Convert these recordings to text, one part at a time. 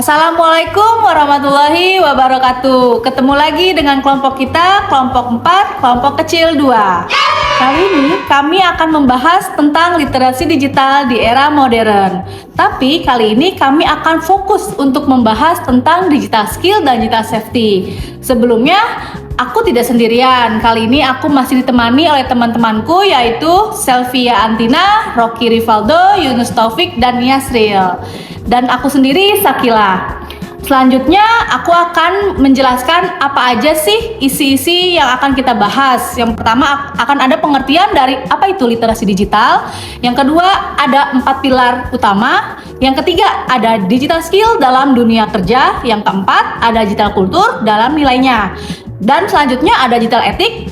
Assalamualaikum warahmatullahi wabarakatuh. Ketemu lagi dengan kelompok kita, kelompok 4, kelompok kecil 2. Kali ini kami akan membahas tentang literasi digital di era modern. Tapi kali ini kami akan fokus untuk membahas tentang digital skill dan digital safety. Sebelumnya, aku tidak sendirian. Kali ini aku masih ditemani oleh teman-temanku, yaitu Selvia Antina, Rocky Rivaldo, Yunus Taufik, dan Yasril. Dan aku sendiri, Sakila. Selanjutnya, aku akan menjelaskan apa aja sih isi-isi yang akan kita bahas. Yang pertama, akan ada pengertian dari apa itu literasi digital. Yang kedua, ada 4 pilar utama. Yang ketiga, ada digital skill dalam dunia kerja. Yang keempat, ada digital kultur dalam nilainya. Dan selanjutnya ada digital etik,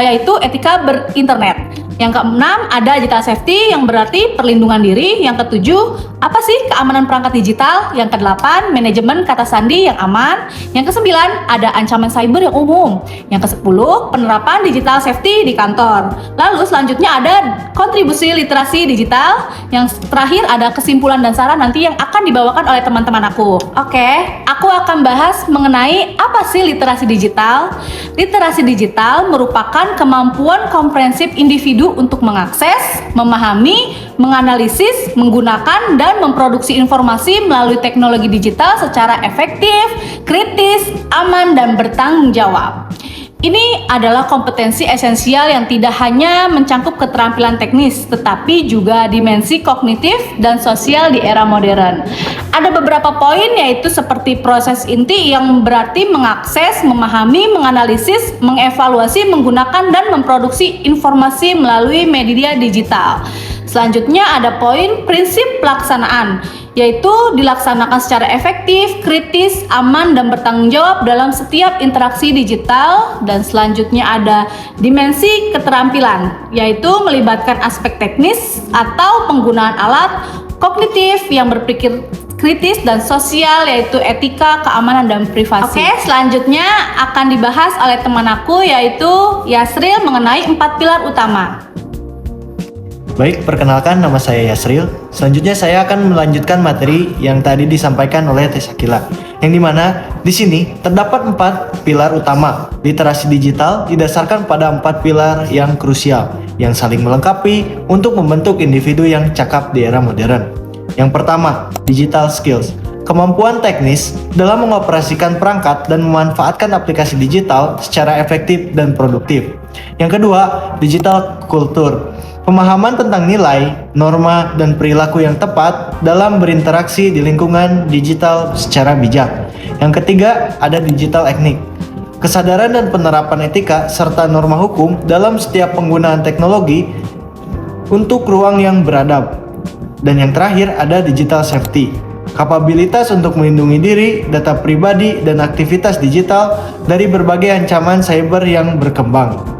yaitu etika berinternet. Yang keenam, ada digital safety yang berarti perlindungan diri. Yang ketujuh, apa sih keamanan perangkat digital? Yang kedelapan, manajemen kata sandi yang aman. Yang kesembilan, ada ancaman cyber yang umum. Yang kesepuluh, penerapan digital safety di kantor. Lalu selanjutnya ada kontribusi literasi digital. Yang terakhir ada kesimpulan dan saran nanti yang akan dibawakan oleh teman-teman aku. Oke, aku akan bahas mengenai apa sih literasi digital. Literasi digital merupakan kemampuan komprehensif individu untuk mengakses, memahami, menganalisis, menggunakan, dan memproduksi informasi melalui teknologi digital secara efektif, kritis, aman, dan bertanggung jawab. Ini adalah kompetensi esensial yang tidak hanya mencangkup keterampilan teknis, tetapi juga dimensi kognitif dan sosial di era modern. Ada beberapa poin, yaitu seperti proses inti yang berarti mengakses, memahami, menganalisis, mengevaluasi, menggunakan, dan memproduksi informasi melalui media digital. Selanjutnya ada poin prinsip pelaksanaan, yaitu dilaksanakan secara efektif, kritis, aman, dan bertanggung jawab dalam setiap interaksi digital. Dan selanjutnya ada dimensi keterampilan, yaitu melibatkan aspek teknis atau penggunaan alat, kognitif yang berpikir kritis, dan sosial, yaitu etika, keamanan, dan privasi. Oke, selanjutnya akan dibahas oleh teman aku, yaitu Yasril, mengenai 4 pilar utama. Baik, perkenalkan, nama saya Yasril. Selanjutnya saya akan melanjutkan materi yang tadi disampaikan oleh Teh Sakila. Yang dimana di sini terdapat 4 pilar utama. Literasi digital didasarkan pada 4 pilar yang krusial, yang saling melengkapi untuk membentuk individu yang cakap di era modern. Yang pertama, digital skills. Kemampuan teknis dalam mengoperasikan perangkat dan memanfaatkan aplikasi digital secara efektif dan produktif. Yang kedua, digital culture. Pemahaman tentang nilai, norma, dan perilaku yang tepat dalam berinteraksi di lingkungan digital secara bijak. Yang ketiga, ada digital ethics. Kesadaran dan penerapan etika serta norma hukum dalam setiap penggunaan teknologi untuk ruang yang beradab. Dan yang terakhir, ada digital safety. Kapabilitas untuk melindungi diri, data pribadi, dan aktivitas digital dari berbagai ancaman cyber yang berkembang.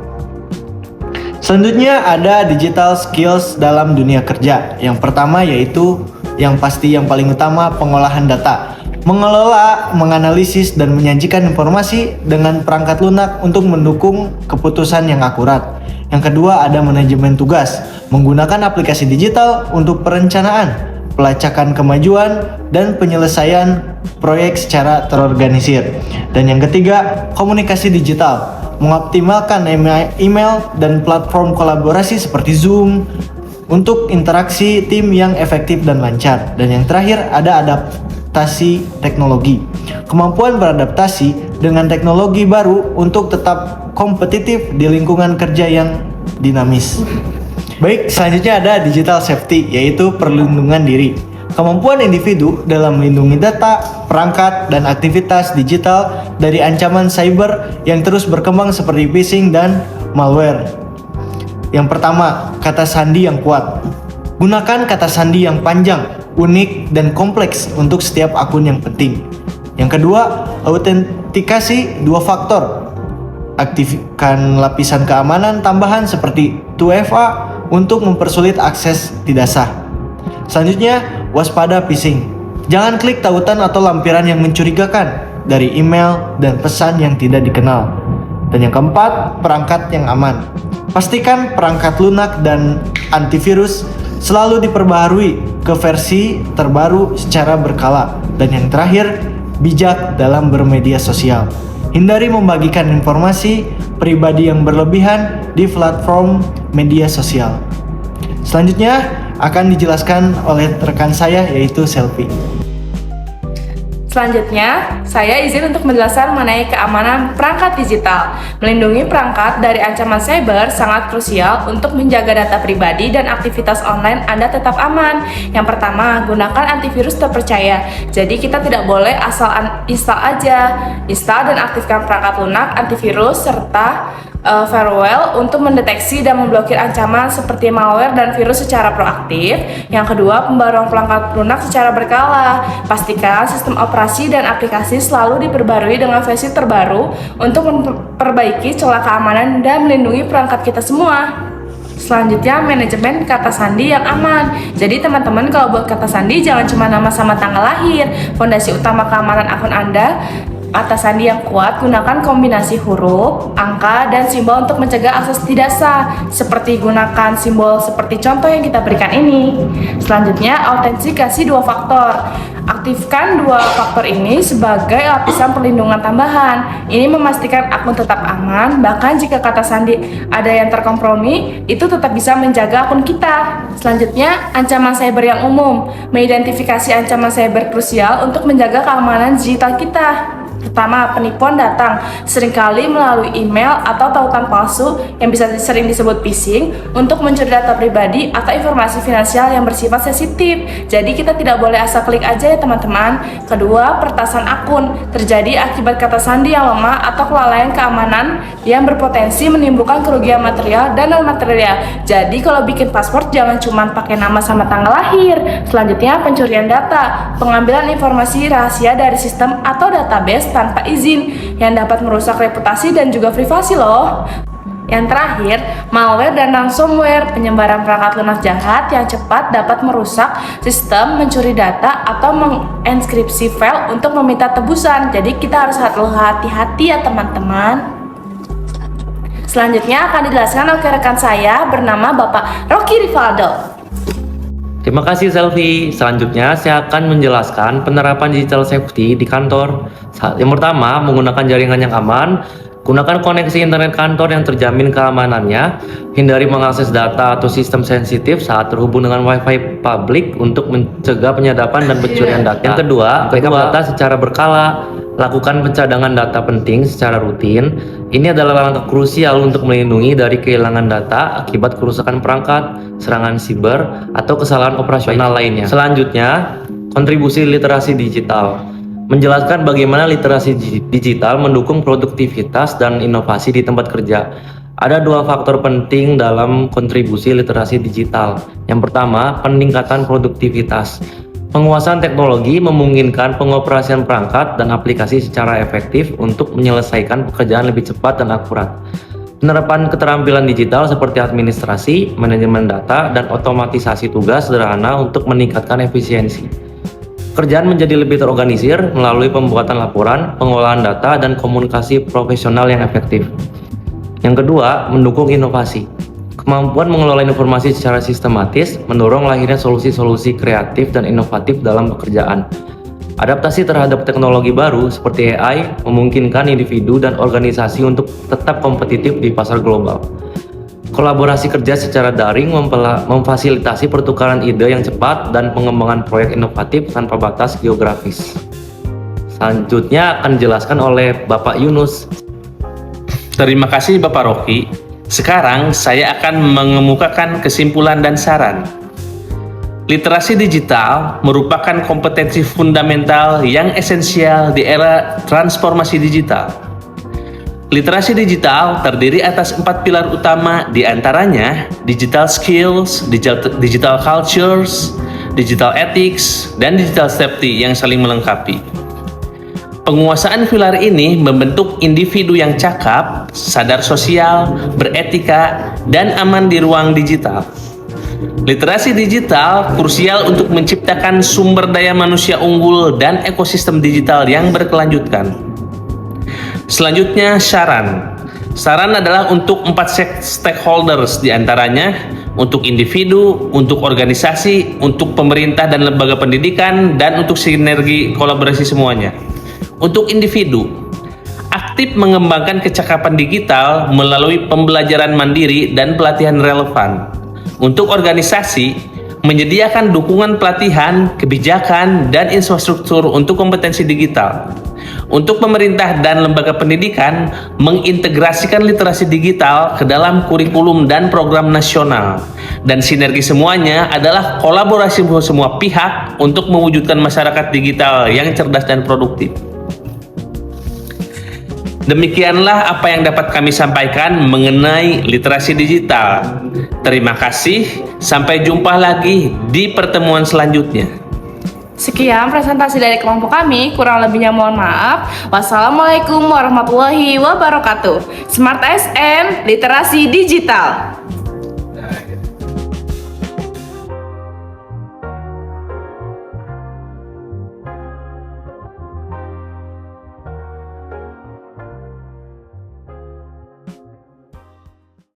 Selanjutnya ada digital skills dalam dunia kerja. Yang pertama yaitu yang pasti yang paling utama, pengolahan data. Mengelola, menganalisis, dan menyajikan informasi dengan perangkat lunak untuk mendukung keputusan yang akurat. Yang kedua ada manajemen tugas. Menggunakan aplikasi digital untuk perencanaan, pelacakan kemajuan, dan penyelesaian proyek secara terorganisir. Dan yang ketiga, komunikasi digital. Mengoptimalkan email dan platform kolaborasi seperti Zoom untuk interaksi tim yang efektif dan lancar. Dan yang terakhir ada adaptasi teknologi. Kemampuan beradaptasi dengan teknologi baru untuk tetap kompetitif di lingkungan kerja yang dinamis. Baik, selanjutnya ada digital safety, yaitu perlindungan diri. Kemampuan individu dalam melindungi data, perangkat, dan aktivitas digital dari ancaman cyber yang terus berkembang seperti phishing dan malware. Yang pertama, kata sandi yang kuat. Gunakan kata sandi yang panjang, unik, dan kompleks untuk setiap akun yang penting. Yang kedua, autentikasi 2 faktor. Aktifkan lapisan keamanan tambahan seperti 2FA untuk mempersulit akses tidak sah. Selanjutnya, waspada phishing. Jangan klik tautan atau lampiran yang mencurigakan dari email dan pesan yang tidak dikenal. Dan yang keempat, perangkat yang aman. Pastikan perangkat lunak dan antivirus selalu diperbaharui ke versi terbaru secara berkala. Dan yang terakhir, bijak dalam bermedia sosial. Hindari membagikan informasi pribadi yang berlebihan di platform media sosial. Selanjutnya akan dijelaskan oleh rekan saya yaitu Selfie. Selanjutnya, saya izin untuk menjelaskan mengenai keamanan perangkat digital. Melindungi perangkat dari ancaman cyber sangat krusial untuk menjaga data pribadi dan aktivitas online Anda tetap aman. Yang pertama, gunakan antivirus terpercaya. Jadi kita tidak boleh asal install aja. Install dan aktifkan perangkat lunak, antivirus, serta firewall untuk mendeteksi dan memblokir ancaman seperti malware dan virus secara proaktif. Yang kedua, pembaruan perangkat lunak secara berkala. Pastikan sistem operasi dan aplikasi selalu diperbarui dengan versi terbaru untuk memperbaiki celah keamanan dan melindungi perangkat kita semua. Selanjutnya, manajemen kata sandi yang aman. Jadi teman-teman, kalau buat kata sandi jangan cuma nama sama tanggal lahir. Fondasi utama keamanan akun Anda, kata sandi yang kuat, gunakan kombinasi huruf, angka, dan simbol untuk mencegah akses tidak sah. Seperti gunakan simbol seperti contoh yang kita berikan ini. Selanjutnya, autentikasi 2 faktor. Aktifkan 2 faktor ini sebagai lapisan perlindungan tambahan. Ini memastikan akun tetap aman, bahkan jika kata sandi ada yang terkompromi, itu tetap bisa menjaga akun kita. Selanjutnya, ancaman cyber yang umum. Mengidentifikasi ancaman cyber krusial untuk menjaga keamanan digital kita. Pertama, penipuan datang seringkali melalui email atau tautan palsu yang bisa sering disebut phishing untuk mencuri data pribadi atau informasi finansial yang bersifat sensitif. Jadi kita tidak boleh asal klik aja ya teman-teman. Kedua, peretasan akun terjadi akibat kata sandi yang lemah atau kelalaian keamanan yang berpotensi menimbulkan kerugian material dan non material. Jadi kalau bikin password jangan cuma pakai nama sama tanggal lahir. Selanjutnya, pencurian data, pengambilan informasi rahasia dari sistem atau database tanpa izin yang dapat merusak reputasi dan juga privasi loh. Yang terakhir, malware dan ransomware, penyebaran perangkat lunak jahat yang cepat dapat merusak sistem, mencuri data, atau menginskripsi file untuk meminta tebusan. Jadi kita harus hati-hati ya teman-teman. Selanjutnya akan dijelaskan oleh rekan saya bernama Bapak Rocky Rivaldo. Terima kasih Selfie. Selanjutnya saya akan menjelaskan penerapan digital safety di kantor. Yang pertama, menggunakan jaringan yang aman. Gunakan koneksi internet kantor yang terjamin keamanannya. Hindari mengakses data atau sistem sensitif saat terhubung dengan wifi publik untuk mencegah penyadapan dan pencurian data. Yang kedua, backup data secara berkala. Lakukan pencadangan data penting secara rutin. Ini adalah langkah krusial untuk melindungi dari kehilangan data akibat kerusakan perangkat, serangan siber, atau kesalahan operasional lainnya. Selanjutnya, kontribusi literasi digital. Menjelaskan bagaimana literasi digital mendukung produktivitas dan inovasi di tempat kerja. Ada 2 faktor penting dalam kontribusi literasi digital. Yang pertama, peningkatan produktivitas. Penguasaan teknologi memungkinkan pengoperasian perangkat dan aplikasi secara efektif untuk menyelesaikan pekerjaan lebih cepat dan akurat. Penerapan keterampilan digital seperti administrasi, manajemen data, dan otomatisasi tugas sederhana untuk meningkatkan efisiensi. Pekerjaan menjadi lebih terorganisir melalui pembuatan laporan, pengolahan data, dan komunikasi profesional yang efektif. Yang kedua, mendukung inovasi. Kemampuan mengelola informasi secara sistematis mendorong lahirnya solusi-solusi kreatif dan inovatif dalam pekerjaan. Adaptasi terhadap teknologi baru seperti AI memungkinkan individu dan organisasi untuk tetap kompetitif di pasar global. Kolaborasi kerja secara daring memfasilitasi pertukaran ide yang cepat dan pengembangan proyek inovatif tanpa batas geografis. Selanjutnya akan dijelaskan oleh Bapak Yunus. Terima kasih Bapak Rocky. Sekarang saya akan mengemukakan kesimpulan dan saran. Literasi digital merupakan kompetensi fundamental yang esensial di era transformasi digital. Literasi digital terdiri atas 4 pilar utama, di antaranya digital skills, digital cultures, digital ethics, dan digital safety yang saling melengkapi. Penguasaan pilar ini membentuk individu yang cakap, sadar sosial, beretika, dan aman di ruang digital. Literasi digital krusial untuk menciptakan sumber daya manusia unggul dan ekosistem digital yang berkelanjutan. Selanjutnya, saran. Saran adalah untuk 4 stakeholders, diantaranya untuk individu, untuk organisasi, untuk pemerintah dan lembaga pendidikan, dan untuk sinergi kolaborasi semuanya. Untuk individu, aktif mengembangkan kecakapan digital melalui pembelajaran mandiri dan pelatihan relevan. Untuk organisasi, menyediakan dukungan pelatihan, kebijakan, dan infrastruktur untuk kompetensi digital. Untuk pemerintah dan lembaga pendidikan, mengintegrasikan literasi digital ke dalam kurikulum dan program nasional. Dan sinergi semuanya adalah kolaborasi semua pihak untuk mewujudkan masyarakat digital yang cerdas dan produktif. Demikianlah apa yang dapat kami sampaikan mengenai literasi digital. Terima kasih, sampai jumpa lagi di pertemuan selanjutnya. Sekian presentasi dari kelompok kami, kurang lebihnya mohon maaf. Wassalamualaikum warahmatullahi wabarakatuh. Smart SN, literasi digital.